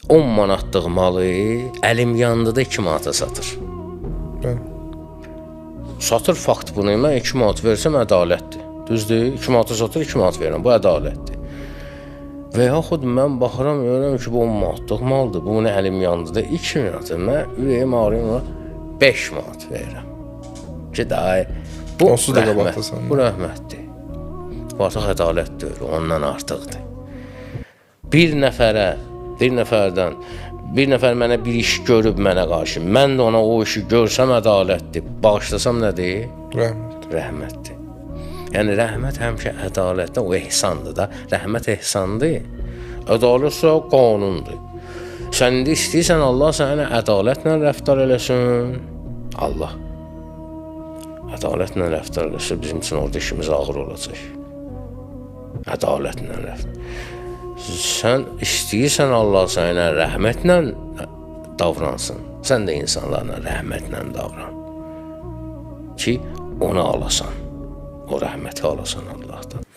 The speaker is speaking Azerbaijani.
10 manatlıq malı əlim yandıda 2 manata satır. Satır fakt bunu, mən 2 manat versəm ədalətdir. Düzdür? 2 manata satır, 2 manat verirəm, bu ədalətdir. Və yaxud mən baxıram, görürəm ki, bu 10 manatlıq maldır, bunu əlim yandıda 2 manat, mən ürəyim ağrıyım, 5 manat verirəm. Ki, daha bu rəhmətdir. Bu artıq ədalətdir, ondan artıqdır. Bir nəfər mənə bir iş görüb mənə qarşı, mən də ona o işi görsəm ədalətdir, bağışlasam nədir? Rəhmətdir. Yəni, rəhmət həmişə ədalətdir, o ehsandır da. Rəhmət ehsandır, ədalətsə qanundur. Sən indi istəyirsən, Allah sənə ədalətlə rəftar eləsin. Allah ədalətlə rəftar eləsin, bizim üçün orada işimiz ağır olacaq. Ədalətlə rəftar. Sən istəyirsən, Allah sənə rəhmətlə davransın. Sən də insanlarla rəhmətlə davran. Ki, onu alasan. O rəhməti alasan Allah'tan.